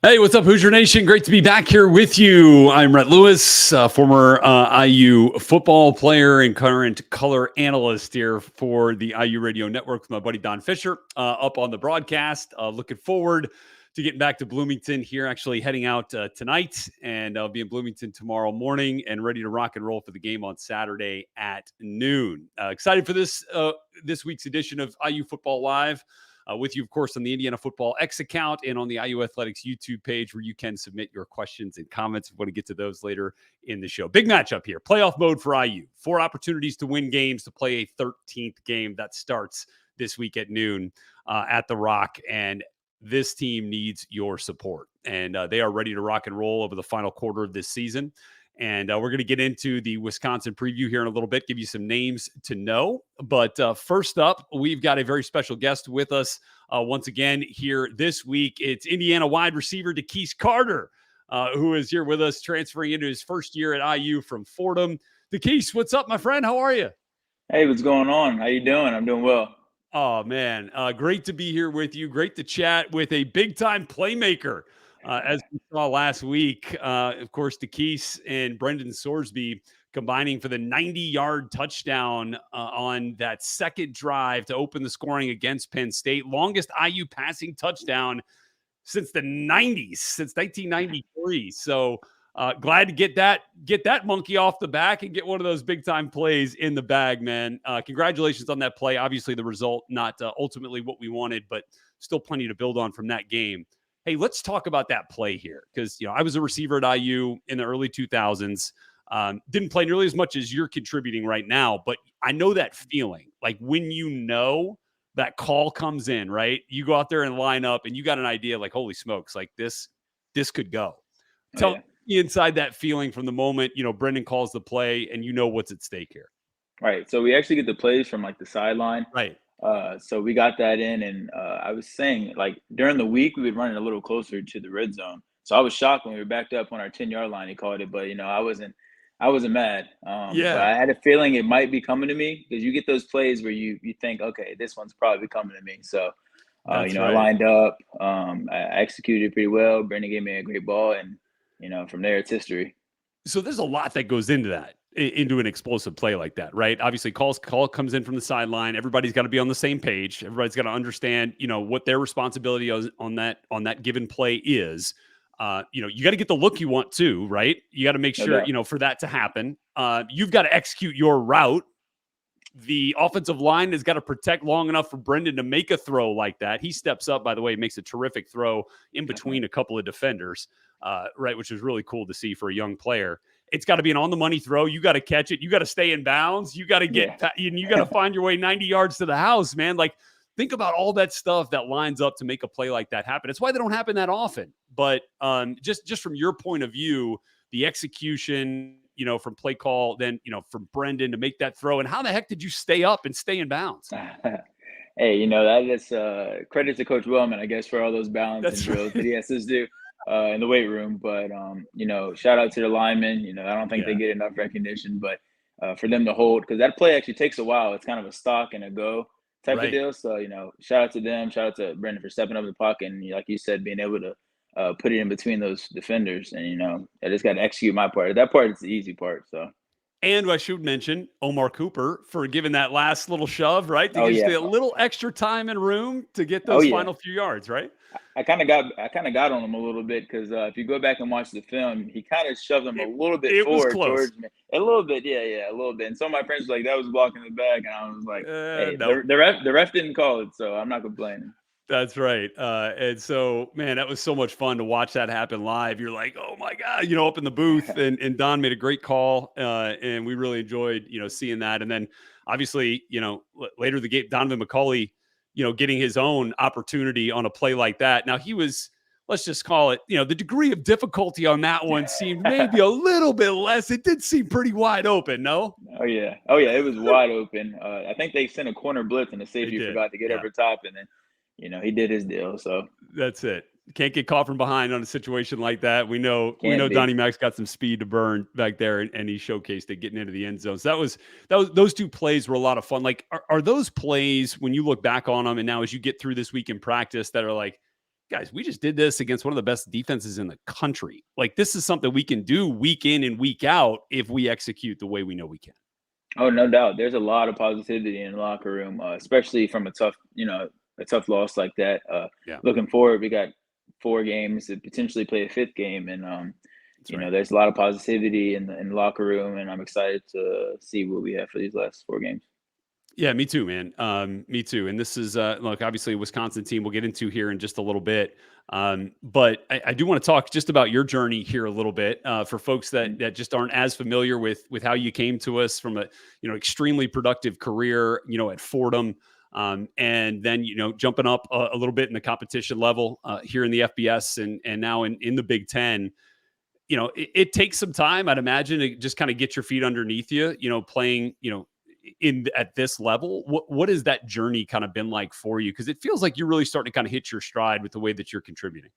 Hey, what's up, Hoosier Nation? Great to be back here with you. I'm Rhett Lewis, former IU football player and current color analyst here for the IU Radio Network with my buddy Don Fisher up on the broadcast. Looking forward to getting back to Bloomington here, actually heading out tonight, and I'll be in Bloomington tomorrow morning and ready to rock and roll for the game on Saturday at noon. Excited for this week's edition of IU Football Live. With you, of course, on the Indiana Football X account and on the IU Athletics YouTube page, where you can submit your questions and comments. We're going to get to those later in the show. Big matchup here. Playoff mode for IU. 4 opportunities to win games, to play a 13th game that starts this week at noon at the Rock. And this team needs your support. And they are ready to rock and roll over the final quarter of this season. And we're going to get into the Wisconsin preview here in a little bit, give you some names to know. But first up, we've got a very special guest with us once again here this week. It's Indiana wide receiver DeKeese Carter, who is here with us, transferring into his first year at IU from Fordham. DeKeese, what's up, my friend? How are you? Hey, what's going on? How you doing? I'm doing well. Oh, man. Great to be here with you. Great to chat with a big-time playmaker. As we saw last week, of course, DeKeese and Brendan Sorsby combining for the 90-yard touchdown on that second drive to open the scoring against Penn State. Longest IU passing touchdown since the 90s, since 1993. So glad to get that monkey off the back and get one of those big-time plays in the bag, man. Congratulations on that play. Obviously, the result not ultimately what we wanted, but still plenty to build on from that game. Hey, let's talk about that play here because, I was a receiver at IU in the early 2000s. Didn't play nearly as much as you're contributing right now, but I know that feeling. Like when that call comes in, right? You go out there and line up and you got an idea like, holy smokes, like this could go. Tell me inside that feeling from the moment, Brendan calls the play and what's at stake here. Right. So we actually get the plays from like the sideline. Right. So we got that in, and I was saying like during the week we would run it a little closer to the red zone. So I was shocked when we were backed up on our 10-yard line. He called it, but I wasn't mad. But I had a feeling it might be coming to me because you get those plays where you think, okay, this one's probably coming to me. So Right. I lined up, I executed pretty well. Brendan gave me a great ball, and from there it's history. So there's a lot that goes into that, into an explosive play like that, right? Obviously, call comes in from the sideline. Everybody's got to be on the same page. Everybody's got to understand, what their responsibility on that given play is. You got to get the look you want too, right? You got to make sure, for that to happen. You've got to execute your route. The offensive line has got to protect long enough for Brendan to make a throw like that. He steps up, by the way, makes a terrific throw in between a couple of defenders, right, which is really cool to see for a young player. It's got to be an on-the-money throw. You got to catch it. You got to stay in bounds. You got to you got to find your way 90 yards to the house, man. Like, think about all that stuff that lines up to make a play like that happen. It's why they don't happen that often. But just from your point of view, the execution, from play call, then, from Brendan to make that throw. And how the heck did you stay up and stay in bounds? Hey, that is credit to Coach Wellman, I guess, for all those balancing drills that he has to do in the weight room. But, shout out to the linemen. I don't think they get enough recognition, but for them to hold, because that play actually takes a while. It's kind of a stock and a go type of deal. So, shout out to them. Shout out to Brendan for stepping up the pocket and, like you said, being able to put it in between those defenders. And, I just got to execute my part. That part is the easy part. So. And I should mention Omar Cooper for giving that last little shove, right? To give you a little extra time and room to get those final few yards, right? I kind of got on him a little bit because if you go back and watch the film, he kind of shoved him a little bit forward towards me. A little bit, a little bit. And some of my friends were like, that was blocking the bag. And I was like, hey, no. the ref didn't call it, so I'm not complaining. That's right. And so, man, that was so much fun to watch that happen live. You're like, oh my God, up in the booth, and Don made a great call. And we really enjoyed, seeing that. And then obviously, later the game, Donovan McCauley, getting his own opportunity on a play like that. Now he was, let's just call it, the degree of difficulty on that one seemed maybe a little bit less. It did seem pretty wide open. No? Oh yeah. It was wide open. I think they sent a corner blitz and the safety forgot to get over top, and then, he did his deal. So that's it. Can't get caught from behind on a situation like that. We know Donnie Mac's got some speed to burn back there, and he showcased it getting into the end zone. So that was those two plays were a lot of fun. Like, are those plays, when you look back on them and now as you get through this week in practice, that are like, guys, we just did this against one of the best defenses in the country. Like, this is something we can do week in and week out if we execute the way we know we can. Oh, no doubt. There's a lot of positivity in the locker room, especially from a tough loss like that. Yeah, Looking forward, we got 4 games to potentially play a fifth game, and that's right. there's a lot of positivity in the locker room, and I'm excited to see what we have for these last 4 games. Yeah, me too, man. Me too. And this is look, obviously a Wisconsin team we'll get into here in just a little bit. But I do want to talk just about your journey here a little bit for folks Mm. that just aren't as familiar with how you came to us from a extremely productive career at Fordham. And then jumping up a little bit in the competition level here in the FBS and now in the Big Ten. It takes some time, I'd imagine, to just kind of get your feet underneath you, playing, in at this level. What has that journey kind of been like for you? Because it feels like you're really starting to kind of hit your stride with the way that you're contributing.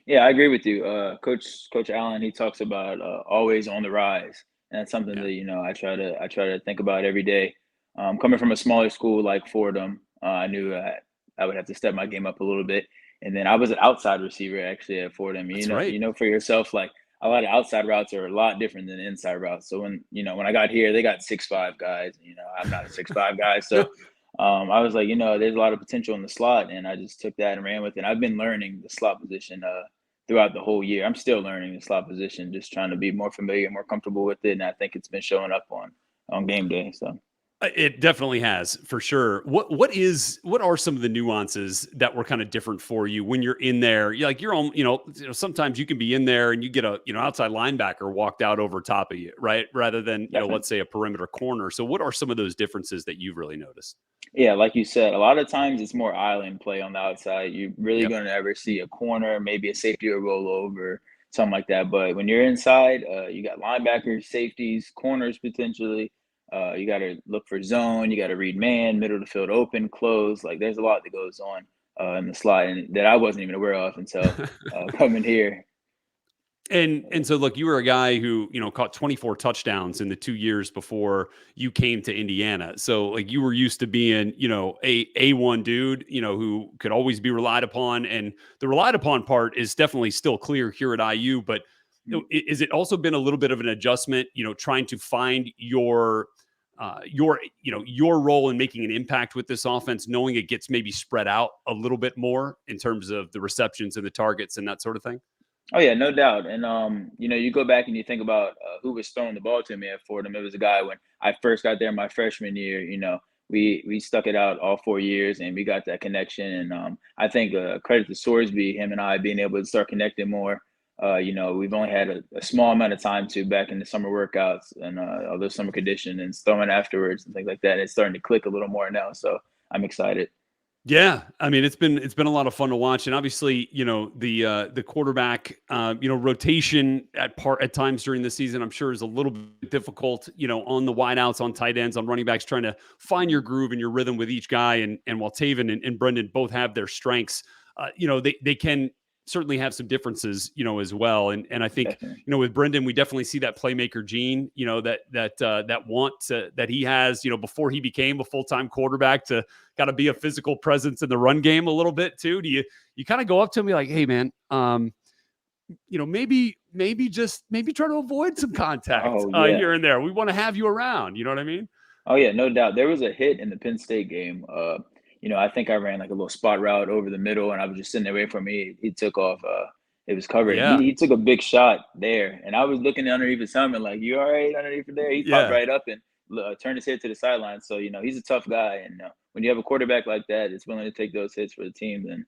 Yeah, I agree with you. Coach Allen, he talks about always on the rise, and that's something Yeah, that I try to think about every day. Coming from a smaller school like Fordham, I knew I would have to step my game up a little bit, and then I was an outside receiver actually at Fordham. that's right. You know for yourself, like a lot of outside routes are a lot different than inside routes. So when I got here, they got 6'5" guys. I'm not a 6'5" guy, so I was like, there's a lot of potential in the slot, and I just took that and ran with it. I've been learning the slot position throughout the whole year. I'm still learning the slot position, just trying to be more familiar, more comfortable with it, and I think it's been showing up on game day. So It definitely has, for sure. What are some of the nuances that were kind of different for you when you're in there? You're like, you're on, sometimes you can be in there and you get a, outside linebacker walked out over top of you, right? Rather than, definitely. let's say a perimeter corner. So what are some of those differences that you've really noticed? Yeah, like you said, a lot of times it's more island play on the outside. You're really Yep. going to ever see a corner, maybe a safety or rollover, something like that. But when you're inside, you got linebackers, safeties, corners potentially. You got to look for zone. You got to read man, middle of the field open, close. Like there's a lot that goes on in the slide and that I wasn't even aware of until coming here. And so look, you were a guy who, caught 24 touchdowns in the 2 years before you came to Indiana. So like you were used to being, a one dude, who could always be relied upon. And the relied upon part is definitely still clear here at IU, but is it also been a little bit of an adjustment, trying to find your role in making an impact with this offense, knowing it gets maybe spread out a little bit more in terms of the receptions and the targets and that sort of thing? Oh yeah, no doubt. And you go back and you think about who was throwing the ball to me at Fordham. It was a guy when I first got there my freshman year. We stuck it out all 4 years and we got that connection. And I think credit to Sorsby, him and I being able to start connecting more. We've only had a small amount of time to back in the summer workouts and all those summer conditionings, throwing afterwards and things like that. It's starting to click a little more now, so I'm excited. Yeah, I mean it's been a lot of fun to watch, and obviously the quarterback rotation at times during the season I'm sure is a little bit difficult, on the wideouts, on tight ends, on running backs, trying to find your groove and your rhythm with each guy, and while Taven and Brendan both have their strengths, they can certainly have some differences, as well, and I think Definitely. with Brendan we definitely see that playmaker gene, that want that he has, before he became a full time quarterback to got to be a physical presence in the run game a little bit too. Do you kind of go up to him and be like, hey man, maybe try to avoid some contact Oh yeah. here and there. We want to have you around. You know what I mean? Oh yeah, no doubt. There was a hit in the Penn State game. I think I ran like a little spot route over the middle, and I was just sitting there waiting for me. He took off. It was covered, and he, Yeah. he took a big shot there. And I was looking underneath his helmet, like, "You all right underneath it there?" He popped Yeah. right up and turned his head to the sideline. So he's a tough guy, and when you have a quarterback like that that's willing to take those hits for the team, then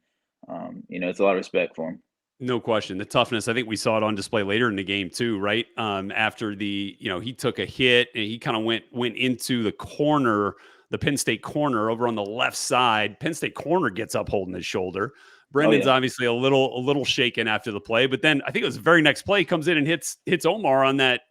it's a lot of respect for him. No question. The toughness, I think we saw it on display later in the game too, right? After he took a hit and he kind of went into the corner, the Penn State corner over on the left side. Penn State corner gets up holding his shoulder. Oh Brendan's yeah, obviously a little shaken after the play, but then I think it was the very next play comes in and hits Omar on that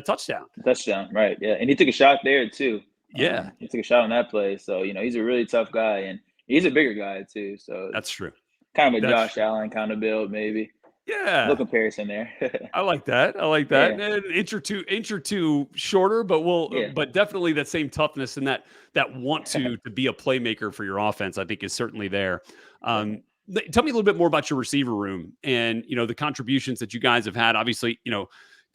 touchdown. touchdown, right? Yeah, and he took a shot there too. Yeah, He took a shot on that play, so he's a really tough guy, and he's a bigger guy too. So that's true. kind of a That's Josh true. Allen kind of build, maybe. No Yeah. comparison there. I like that. I like that. Yeah, And an inch or two shorter, but yeah, but definitely that same toughness and that want to be a playmaker for your offense, I think is certainly there. definitely. tell me a little bit more about your receiver room and, the contributions that you guys have had. Obviously,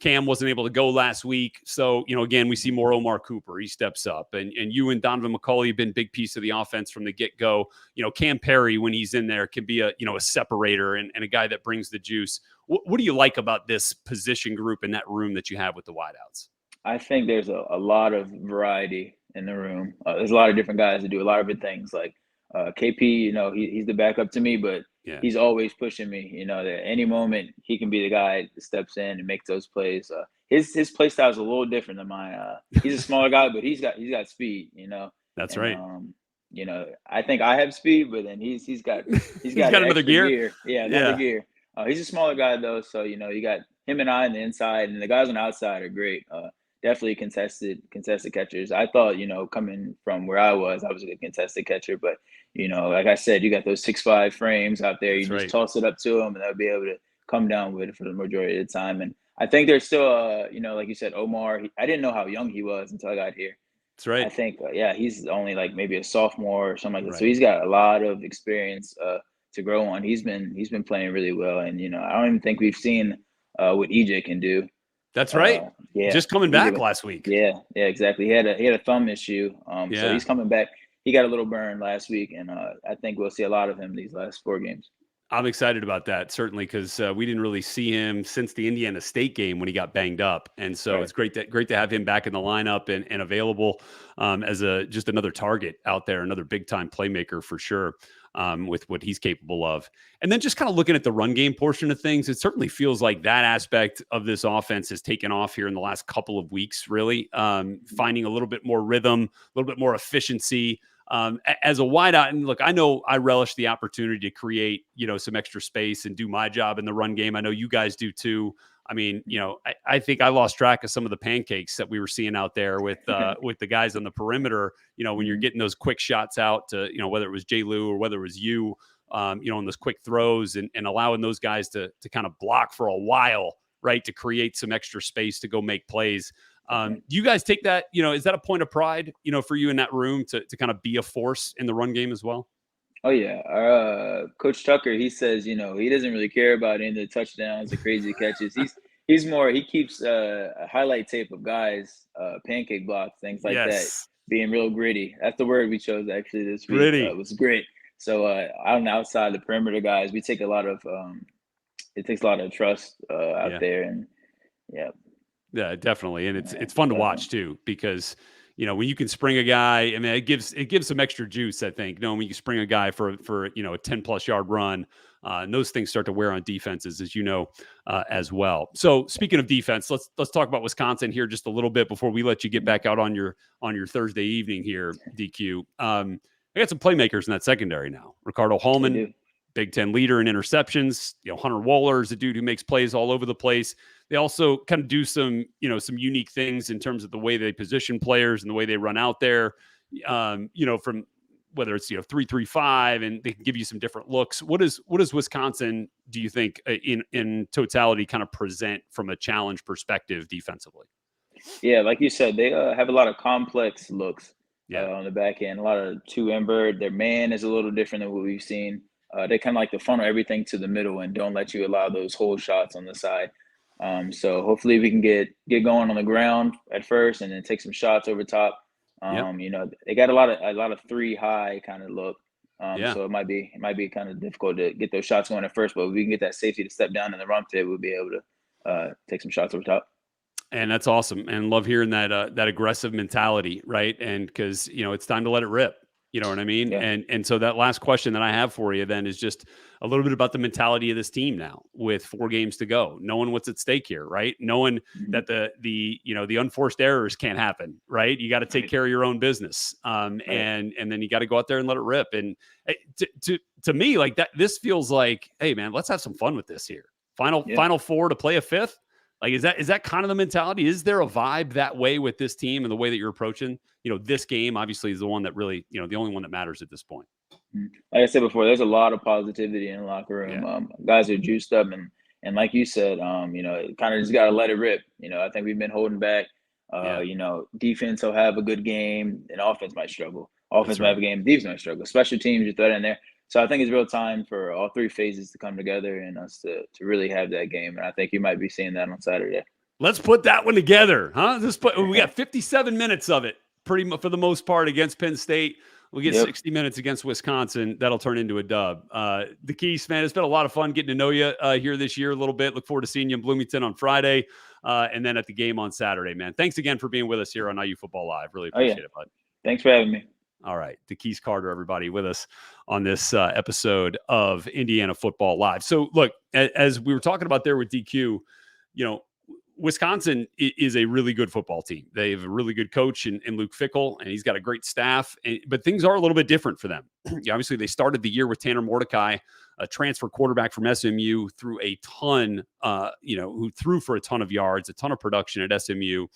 Cam wasn't able to go last week. So, again, we see more Omar Cooper. He steps up. And you and Donovan McCulley have been a big piece of the offense from the get-go. Cam Perry, when he's in there, can be a separator and a guy that brings the juice. What do you like about this position group in that room that you have with the wideouts? I think there's a lot of variety in the room. There's a lot of different guys that do a lot of good things. Like KP, he's the backup to me, but he's always pushing me. That at any moment he can be the guy that steps in and makes those plays. His play style is a little different than mine. He's a smaller guy, but he's got speed. That's right. I think I have speed, but then he's got another gear. Yeah, another gear. He's a smaller guy though, so you got him and I on the inside, and the guys on the outside are great. Definitely contested catchers. I thought, coming from where I was a good contested catcher, but like I said, you got those 6'5" frames out there. You just toss it up to them, and they'll be able to come down with it for the majority of the time. And I think there's still, like you said, Omar. I didn't know how young he was until I got here. That's right. I think, he's only like maybe a sophomore or something like that. So he's got a lot of experience to grow on. He's been playing really well, and I don't even think we've seen what EJ can do. That's right. Just coming back last week. Yeah, exactly. He had a thumb issue. So he's coming back. He got a little burn last week, and I think we'll see a lot of him these last 4 games. I'm excited about that, certainly, because we didn't really see him since the Indiana State game when he got banged up. And so it's great to have him back in the lineup and available as just another target out there, another big-time playmaker for sure. With what he's capable of. And then just kind of looking at the run game portion of things, it certainly feels like that aspect of this offense has taken off here in the last couple of weeks, really, finding a little bit more rhythm, a little bit more efficiency. As a wideout, and look, I know I relish the opportunity to create, some extra space and do my job in the run game. I know you guys do too. I mean, I think I lost track of some of the pancakes that we were seeing out there with the guys on the perimeter. When you're getting those quick shots out to, whether it was J. Lou or whether it was you, on those quick throws and allowing those guys to kind of block for a while, right, to create some extra space to go make plays. Do you guys take that? Is that a point of pride, for you in that room to kind of be a force in the run game as well? Oh yeah, our Coach Tucker, he says, he doesn't really care about any of the touchdowns, the crazy catches. He keeps a highlight tape of guys, pancake blocks, things like that, being real gritty. That's the word we chose actually this week. It was grit. So on the outside, the perimeter guys, we take a lot of it takes a lot of trust out there, and yeah, definitely, and it's fun to watch too because. When you can spring a guy, I mean, it gives some extra juice, I think. When you spring a guy for a 10+ yard run, and those things start to wear on defenses, as as well. So speaking of defense, let's talk about Wisconsin here just a little bit before we let you get back out on your Thursday evening here, DQ. I got some playmakers in that secondary now. Ricardo Hallman, Big Ten leader in interceptions. Hunter Wohler is a dude who makes plays all over the place. They also kind of do some unique things in terms of the way they position players and the way they run out there. From whether it's 3-3-5, and they can give you some different looks. What does Wisconsin, do you think, in totality, kind of present from a challenge perspective defensively? Yeah, like you said, they have a lot of complex looks on the back end. A lot of two-ember. Their man is a little different than what we've seen. They kind of like to funnel everything to the middle and don't let you allow those hole shots on the side. So hopefully we can get going on the ground at first and then take some shots over top. They got a lot of 3 high kind of look. So it might be kind of difficult to get those shots going at first, but if we can get that safety to step down in the run fit, we'll be able to take some shots over top. And that's awesome. And love hearing that aggressive mentality, right? And because, it's time to let it rip. You know what I mean? Yeah. And so that last question that I have for you then is just a little bit about the mentality of this team now with 4 games to go, knowing what's at stake here, right? Knowing that the unforced errors can't happen, right? You got to take care of your own business. And then you got to go out there and let it rip. And to me, like that, this feels like, hey man, let's have some fun with this here. Final 4 to play a 5th. Like, is that kind of the mentality? Is there a vibe that way with this team and the way that you're approaching, this game obviously is the one that really, the only one that matters at this point. Like I said before, there's a lot of positivity in the locker room. Yeah. Guys are juiced up and like you said, kind of just got to let it rip. I think we've been holding back. Defense will have a good game and offense might struggle. Offense might have a game, defense might struggle. Special teams, you throw that in there. So I think it's real time for all three phases to come together and us to really have that game. And I think you might be seeing that on Saturday. Let's put that one together, huh? We got 57 minutes of it, pretty much for the most part, against Penn State. We'll get 60 minutes against Wisconsin. That'll turn into a dub. The Keys, man, it's been a lot of fun getting to know you here this year a little bit. Look forward to seeing you in Bloomington on Friday and then at the game on Saturday, man. Thanks again for being with us here on IU Football Live. Really appreciate it, bud. Thanks for having me. All right. DeKeys Carter, everybody, with us on this episode of Indiana Football Live. So, look, as we were talking about there with DQ, Wisconsin is a really good football team. They have a really good coach in Luke Fickell, and he's got a great staff. But things are a little bit different for them. Obviously, they started the year with Tanner Mordecai, a transfer quarterback from SMU, threw a ton, who threw for a ton of yards, a ton of production at SMU.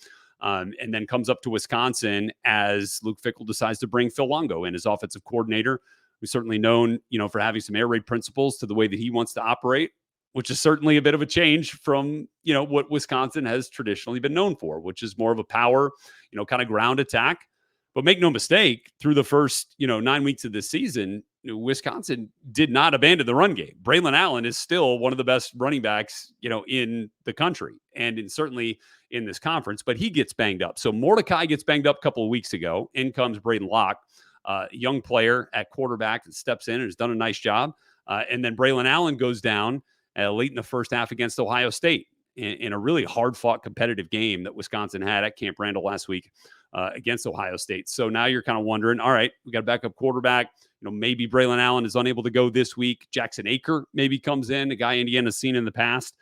And then comes up to Wisconsin as Luke Fickell decides to bring Phil Longo in as offensive coordinator, who's certainly known, for having some air raid principles to the way that he wants to operate, which is certainly a bit of a change from, what Wisconsin has traditionally been known for, which is more of a power, kind of ground attack. But make no mistake, through the first, 9 weeks of this season, Wisconsin did not abandon the run game. Braylon Allen is still one of the best running backs, in the country and certainly in this conference, but he gets banged up. So Mordecai gets banged up a couple of weeks ago. In comes Braden Locke, young player at quarterback that steps in and has done a nice job. And then Braylon Allen goes down late in the first half against Ohio State in a really hard-fought competitive game that Wisconsin had at Camp Randall last week against Ohio State. So now you're kind of wondering, all right, we got a backup quarterback. Maybe Braylon Allen is unable to go this week. Jackson Aker maybe comes in, a guy Indiana's seen in the past.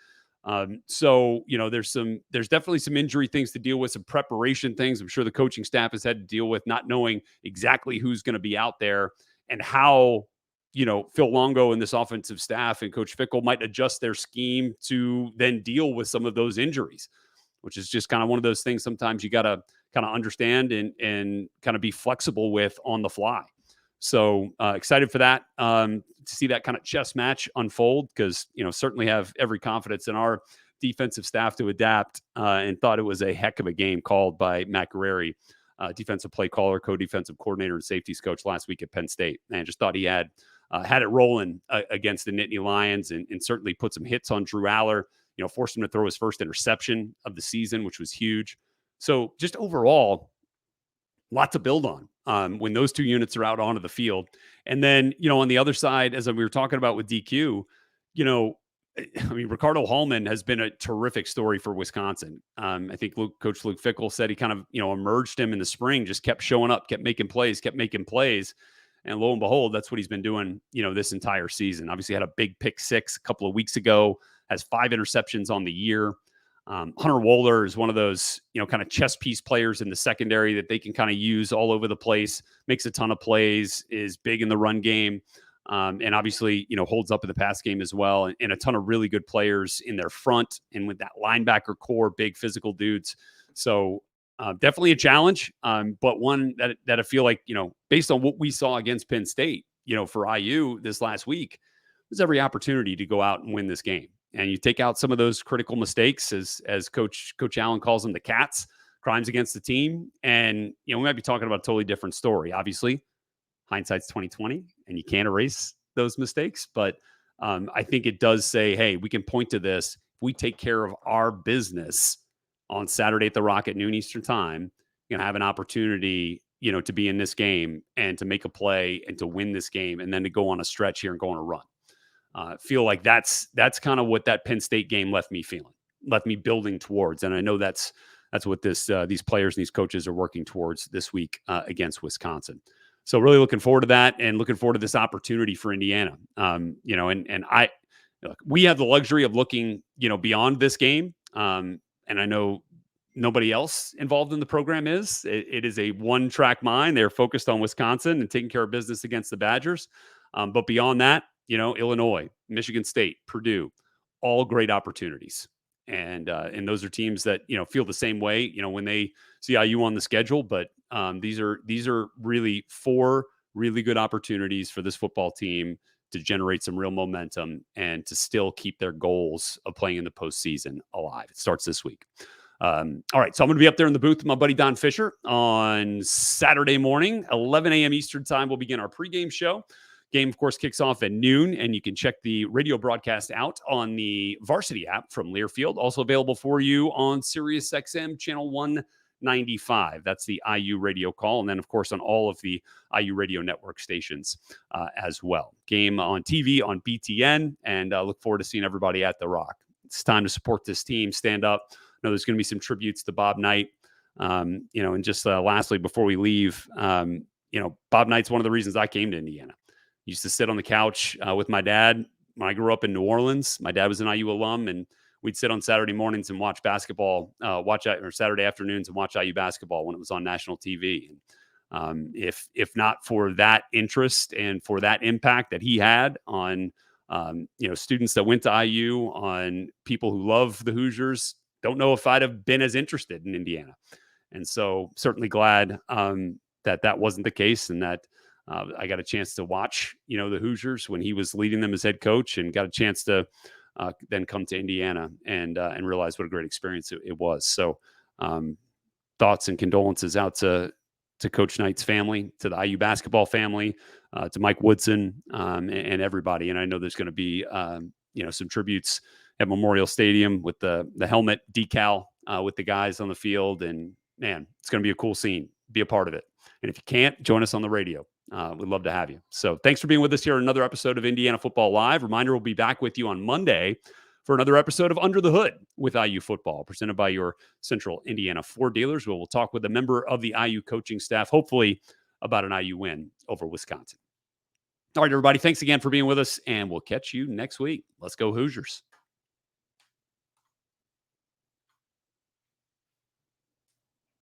So there's definitely some injury things to deal with, some preparation things. I'm sure the coaching staff has had to deal with not knowing exactly who's going to be out there and how, Phil Longo and this offensive staff and Coach Fickell might adjust their scheme to then deal with some of those injuries, which is just kind of one of those things sometimes you got to kind of understand and kind of be flexible with on the fly. So excited for that, to see that kind of chess match unfold because, certainly have every confidence in our defensive staff to adapt and thought it was a heck of a game called by Matt Guerrieri, defensive play caller, co-defensive coordinator, and safeties coach last week at Penn State. And just thought he had it rolling against the Nittany Lions and certainly put some hits on Drew Aller, forced him to throw his first interception of the season, which was huge. So just overall, lot to build on when those two units are out onto the field. And then, on the other side, as we were talking about with DQ, Ricardo Hallman has been a terrific story for Wisconsin. I think Coach Luke Fickell said he kind of, emerged him in the spring, just kept showing up, kept making plays. And lo and behold, that's what he's been doing, this entire season. Obviously had a big pick six a couple of weeks ago, has 5 interceptions on the year. Hunter Wohler is one of those, kind of chess piece players in the secondary that they can kind of use all over the place, makes a ton of plays, is big in the run game, and obviously, holds up in the pass game as well, and a ton of really good players in their front and with that linebacker core, big physical dudes. So definitely a challenge, but one that I feel like, based on what we saw against Penn State, for IU this last week, there's every opportunity to go out and win this game. And you take out some of those critical mistakes, as Coach Allen calls them, the cats, crimes against the team. And, we might be talking about a totally different story. Obviously, hindsight's 2020, and you can't erase those mistakes. But I think it does say, hey, we can point to this. If we take care of our business on Saturday at the Rock at noon Eastern time, you're going to have an opportunity, to be in this game and to make a play and to win this game and then to go on a stretch here and go on a run. Feel like that's kind of what that Penn State game left me building towards. And I know that's what these players and these coaches are working towards this week against Wisconsin. So really looking forward to that and looking forward to this opportunity for Indiana. We have the luxury of looking, beyond this game. And I know nobody else involved in the program is. It is a one-track mind. They're focused on Wisconsin and taking care of business against the Badgers. But beyond that, Illinois, Michigan State, Purdue, all great opportunities. And those are teams that, feel the same way, when they see IU on the schedule. But these are really 4 really good opportunities for this football team to generate some real momentum and to still keep their goals of playing in the postseason alive. It starts this week. All right. So I'm going to be up there in the booth with my buddy Don Fisher on Saturday morning, 11 a.m. Eastern time. We'll begin our pregame show. Game, of course, kicks off at noon, and you can check the radio broadcast out on the Varsity app from Learfield. Also available for you on SiriusXM channel 195. That's the IU radio call. And then, of course, on all of the IU radio network stations as well. Game on TV on BTN, and look forward to seeing everybody at the Rock. It's time to support this team, stand up. I know there's going to be some tributes to Bob Knight. And just lastly, before we leave, Bob Knight's one of the reasons I came to Indiana. Used to sit on the couch with my dad when I grew up in New Orleans. My dad was an IU alum, and we'd sit on Saturday mornings and watch basketball, or Saturday afternoons and watch IU basketball when it was on national TV. And if not for that interest and for that impact that he had on students that went to IU, on people who love the Hoosiers, don't know if I'd have been as interested in Indiana. And so certainly glad that wasn't the case, and that I got a chance to watch, the Hoosiers when he was leading them as head coach, and got a chance to then come to Indiana and realize what a great experience it was. So thoughts and condolences out to Coach Knight's family, to the IU basketball family, to Mike Woodson, and everybody. And I know there's going to be, some tributes at Memorial Stadium with the helmet decal with the guys on the field. And man, it's going to be a cool scene. Be a part of it. And if you can't, join us on the radio. We'd love to have you. So thanks for being with us here on another episode of Indiana Football Live. Reminder, we'll be back with you on Monday for another episode of Under the Hood with IU Football, presented by your Central Indiana Ford dealers, where we'll talk with a member of the IU coaching staff, hopefully about an IU win over Wisconsin. All right, everybody, thanks again for being with us, and we'll catch you next week. Let's go Hoosiers.